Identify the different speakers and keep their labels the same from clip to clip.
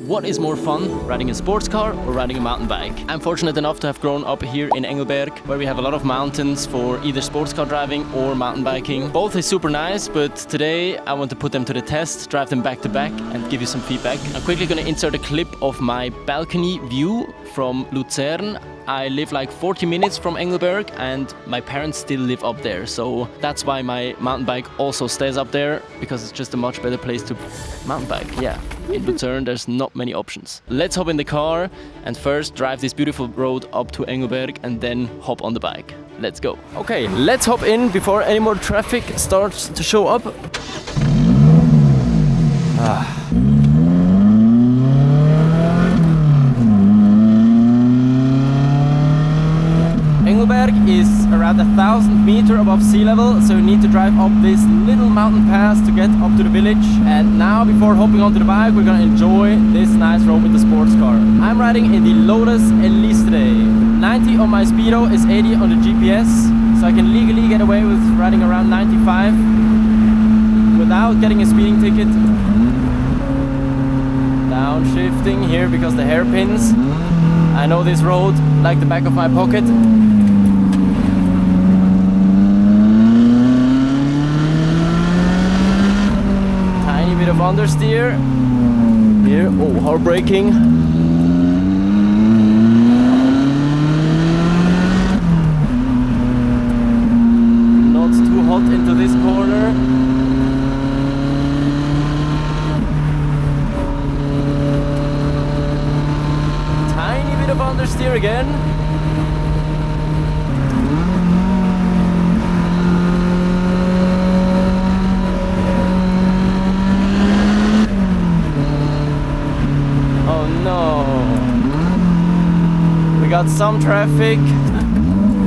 Speaker 1: What is more fun, riding a sports car or riding a mountain bike? I'm fortunate enough to have grown up here in Engelberg, where we have a lot of mountains for either sports car driving or mountain biking. Both is super nice, but today I want to put them to the test, drive them back to back and give you some feedback. I'm quickly going to insert a clip of my balcony view from Luzern. I live like 40 minutes from Engelberg and my parents still live up there, so that's why my mountain bike also stays up there, because it's just a much better place to mountain bike. Yeah, in Luzern there's not many options. Let's hop in the car and first drive this beautiful road up to Engelberg and then hop on the bike. Let's go. Okay, let's hop in before any more traffic starts to show up. Engelberg is around 1,000 meters above sea level, so you need to drive up this little mountain pass to get up to the village. And now, before hopping onto the bike, we're gonna enjoy this nice road with the sports car. I'm riding in the Lotus Elise today. 90 on my speedo is 80 on the GPS, so I can legally get away with riding around 95 without getting a speeding ticket. Downshifting here because the hairpins. I know this road like the back of my pocket. Tiny bit of understeer. Here, oh, hard braking. Not too hot into this corner. Of understeer again. Oh no. We got some traffic.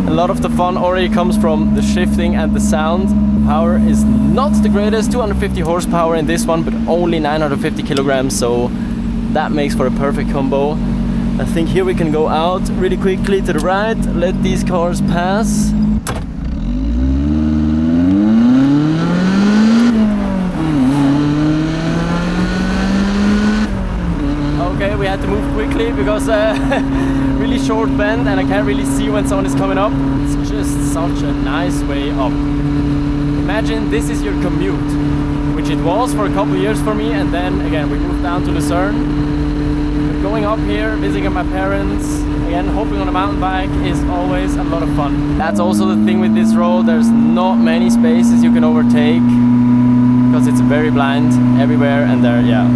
Speaker 1: A lot of the fun already comes from the shifting and the sound. The power is not the greatest, 250 horsepower in this one, but only 950 kilograms, so that makes for a perfect combo. I think here we can go out really quickly to the right, let these cars pass. Okay, we had to move quickly because really short bend and I can't really see when someone is coming up. It's just such a nice way up. Imagine this is your commute, which it was for a couple of years for me, and then again we moved down to Lucerne. Going up here, visiting my parents, again hopping on a mountain bike is always a lot of fun. That's also the thing with this road, there's not many spaces you can overtake because it's very blind everywhere and there, yeah,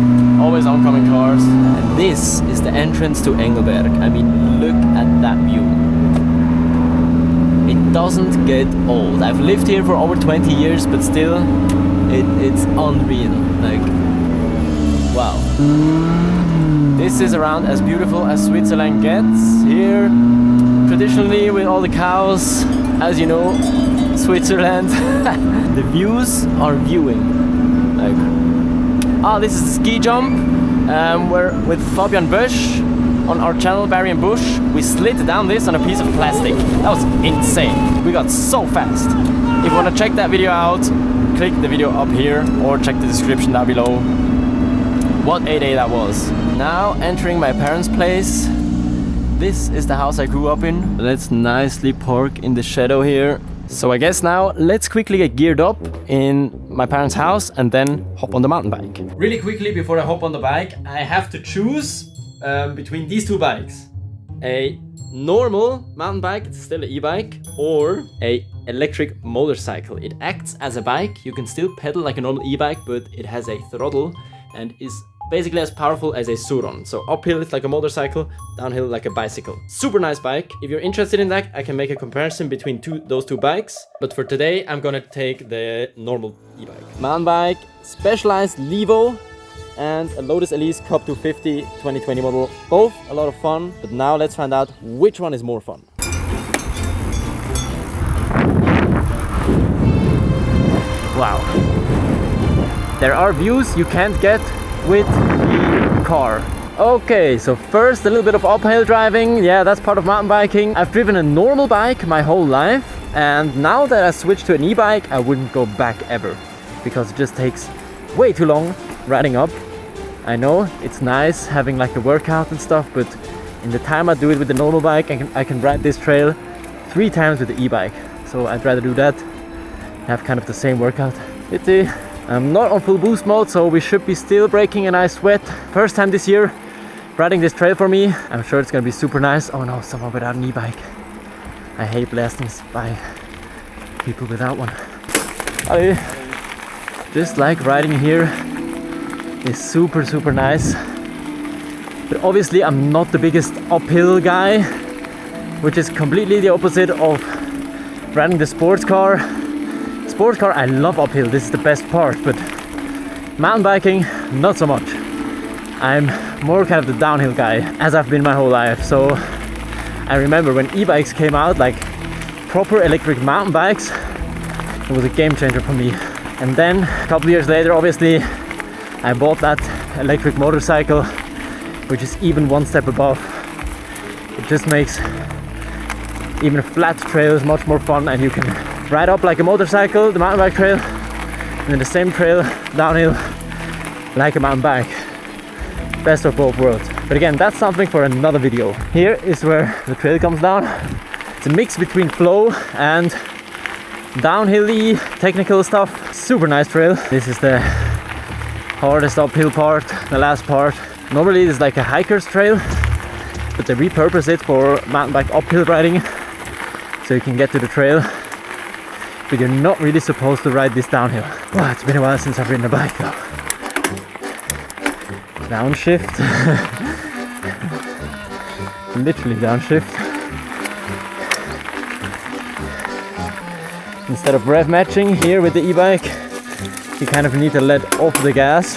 Speaker 1: always oncoming cars. And this is the entrance to Engelberg. I mean, look at that view. It doesn't get old. I've lived here for over 20 years, but still, it's unreal. Like, wow. This is around as beautiful as Switzerland gets. Here, traditionally with all the cows, as you know, Switzerland. The views are viewing. Like, this is the ski jump. We're with Fabian Bösch on our channel, Barry and Bush. We slid down this on a piece of plastic. That was insane. We got so fast. If you want to check that video out, click the video up here or check the description down below. What a day that was. Now entering my parents' place. This is the house I grew up in. Let's nicely park in the shadow here. So I guess now let's quickly get geared up in my parents' house and then hop on the mountain bike. Really quickly before I hop on the bike, I have to choose between these two bikes. A normal mountain bike, it's still an e-bike, or a electric motorcycle. It acts as a bike. You can still pedal like a normal e-bike, but it has a throttle and is basically as powerful as a Suron. So uphill it's like a motorcycle, downhill like a bicycle. Super nice bike. If you're interested in that, I can make a comparison between those two bikes. But for today, I'm gonna take the normal e-bike. Mountain bike, Specialized Levo, and a Lotus Elise Cup 250 2020 model. Both a lot of fun, but now let's find out which one is more fun. Wow. There are views you can't get with the car. Okay, so first a little bit of uphill driving. Yeah, that's part of mountain biking. I've driven a normal bike my whole life, and now that I switched to an e-bike, I wouldn't go back ever, because it just takes way too long riding up. I know it's nice having like a workout and stuff, but in the time I do it with the normal bike, I can ride this trail 3 times with the e-bike. So I'd rather do that, have kind of the same workout. I'm not on full boost mode, so we should be still breaking a nice sweat. First time this year riding this trail for me. I'm sure it's gonna be super nice. Oh no, someone without an e-bike. I hate blasting by people without one. Just like riding here is super nice. But obviously I'm not the biggest uphill guy, which is completely the opposite of riding the sports car. Sports car, I love uphill, this is the best part, but mountain biking, not so much. I'm more kind of the downhill guy, as I've been my whole life. So I remember when e-bikes came out, like proper electric mountain bikes, it was a game changer for me. And then a couple years later, obviously, I bought that electric motorcycle, which is even one step above. It just makes even flat trails much more fun, and you can ride up like a motorcycle, the mountain bike trail, and then the same trail downhill like a mountain bike. Best of both worlds. But again, that's something for another video. Here is where the trail comes down. It's a mix between flow and downhill-y technical stuff. Super nice trail. This is the hardest uphill part, the last part. Normally it's like a hiker's trail, but they repurpose it for mountain bike uphill riding, so you can get to the trail, but you're not really supposed to ride this downhill. Wow, it's been a while since I've ridden a bike though. Downshift. Literally downshift. Instead of rev matching here with the e-bike, you kind of need to let off the gas.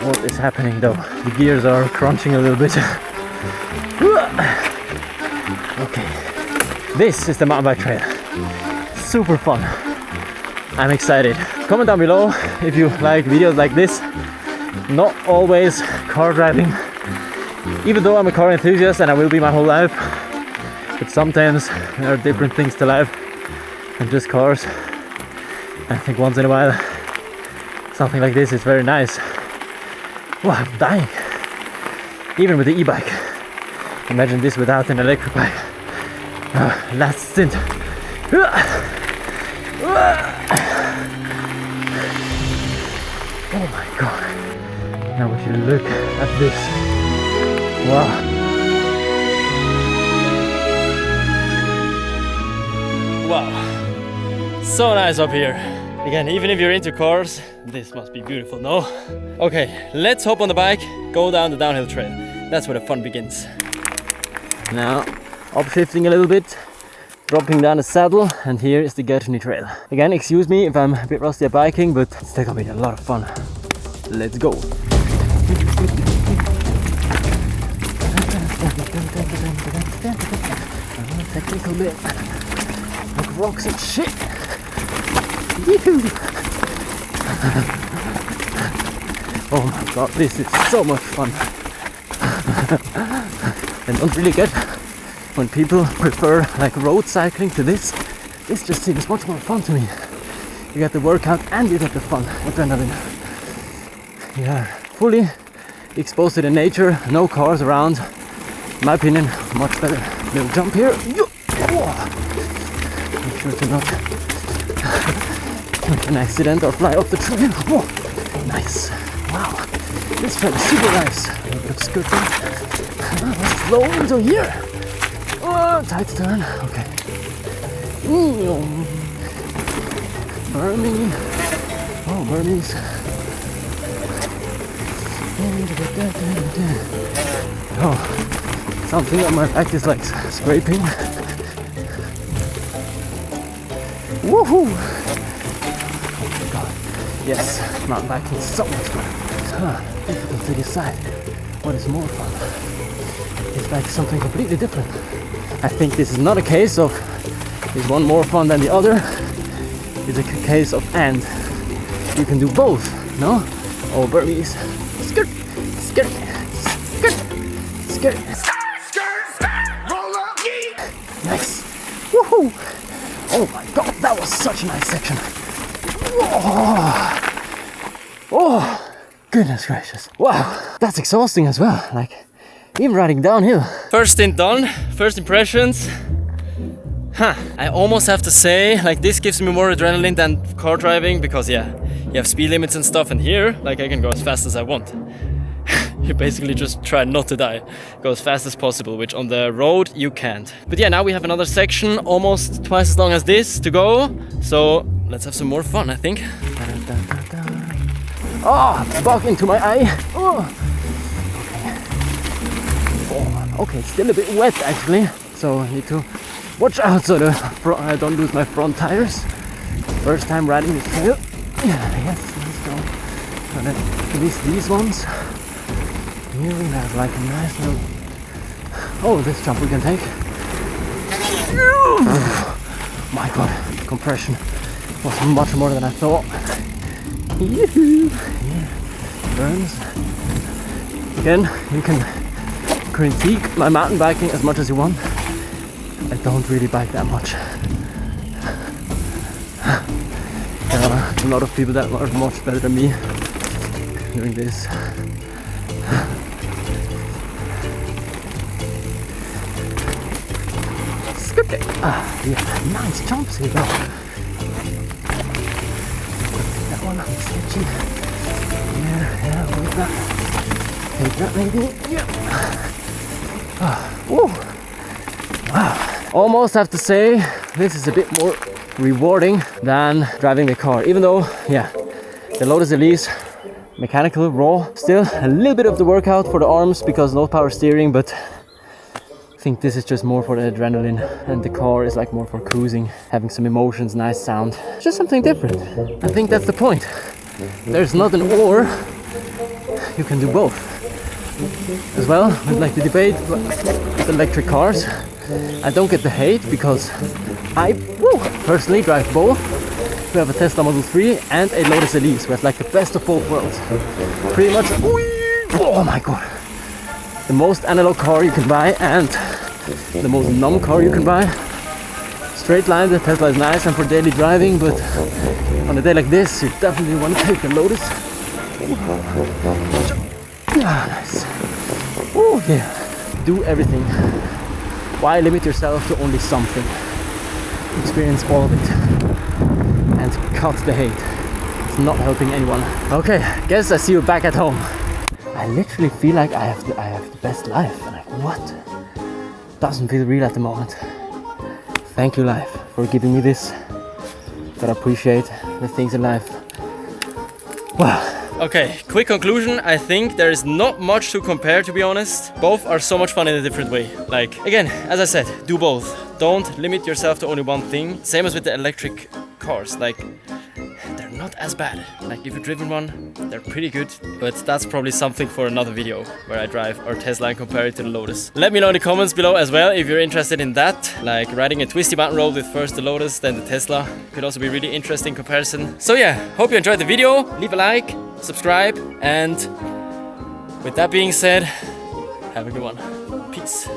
Speaker 1: What is happening though? The gears are crunching a little bit. Okay, this is the mountain bike trail. Super fun. I'm excited. Comment down below if you like videos like this. Not always car driving, even though I'm a car enthusiast and I will be my whole life, but sometimes there are different things to life than just cars. I think once in a while something like this is very nice. Wow, I'm dying. Even with the e-bike. Imagine this without an electric bike. Last stint. Oh my god. Now would you look at this. Wow. Wow. So nice up here. Again, even if you're into cars, this must be beautiful, no? Okay, let's hop on the bike, go down the downhill trail. That's where the fun begins. Now, upshifting a little bit, dropping down the saddle, and here is the Gertny trail. Again, excuse me if I'm a bit rusty at biking, but it's still gonna be a lot of fun. Let's go. Technical bit. Like rocks and shit. Oh my god, this is so much fun. And don't really get when people prefer like road cycling to this. This just seems much more fun to me. You get the workout and you get the fun, adrenaline. You are fully exposed to the nature, no cars around. In my opinion, much better. Little jump here. Make sure to not make an accident or fly off the trail. Whoa. Nice. Wow. This trail is super nice. A little bit of skirting. Slow into here. Oh, tight turn. Okay. Burmese. Oh, Burmese. Oh, something on my back is like scraping. Woohoo! Oh my god. Yes, mountain biking is so much fun. Difficult to decide what is more fun. It's like something completely different. I think this is not a case of is one more fun than the other. It's a case of and. You can do both, no? Oh, Burmese. Skirt, skirt, skirt, skirt, skirt, roll up, nice. Woohoo! Oh my god, that was such a nice section. Oh, Goodness gracious. Wow, that's exhausting as well. Like, even riding downhill. First stint done, first impressions. I almost have to say, like, this gives me more adrenaline than car driving because, yeah, you have speed limits and stuff, and here, like, I can go as fast as I want. You basically just try not to die, go as fast as possible, which on the road you can't. But yeah, now we have another section, almost twice as long as this to go, so let's have some more fun, I think. Oh, bug into my eye. Oh. Okay, it's still a bit wet actually, so I need to watch out so I don't lose my front tires. First time riding this hill. Yeah, yes, let's go. And then at least these ones. Here we have like a nice little... Oh, this jump we can take. My god, compression was much more than I thought. Yeah, burns. Again, you can critique my mountain biking as much as you want. I don't really bike that much. There are a lot of people that are much better than me doing this. Okay. Yeah, nice jumps here though. That one I'm sketchy. Yeah, with that. Take that maybe. Yeah. Woo. Wow. Almost have to say this is a bit more rewarding than driving the car, even though, yeah, the Lotus Elise mechanical raw, still a little bit of the workout for the arms because no power steering, but I think this is just more for the adrenaline, and the car is like more for cruising, having some emotions, nice sound, just something different. I think that's the point. There's not an or, you can do both. As well, with like the debate with electric cars, I don't get the hate because I personally drive both. We have a Tesla Model 3 and a Lotus Elise. We have like the best of both worlds. Pretty much, oh my god. The most analog car you can buy and the most numb car you can buy. Straight line, the Tesla is nice and for daily driving, but on a day like this, you definitely want to take the Lotus. Ah, nice. Oh yeah. Do everything. Why limit yourself to only something? Experience all of it. And cut the hate. It's not helping anyone. Okay, guess I see you back at home. I literally feel like I have the best life. Like, what? Doesn't feel real at the moment. Thank you, life, for giving me this. Gotta appreciate the things in life. Wow. Okay, quick conclusion. I think there is not much to compare, to be honest. Both are so much fun in a different way. Like, again, as I said, do both. Don't limit yourself to only one thing. Same as with the electric cars. Like, they're not as bad. Like, if you've driven one, they're pretty good. But that's probably something for another video where I drive our Tesla and compare it to the Lotus. Let me know in the comments below as well if you're interested in that. Like riding a twisty mountain road with first the Lotus, then the Tesla. Could also be really interesting comparison. So yeah, hope you enjoyed the video. Leave a like, subscribe, and with that being said, have a good one. Peace.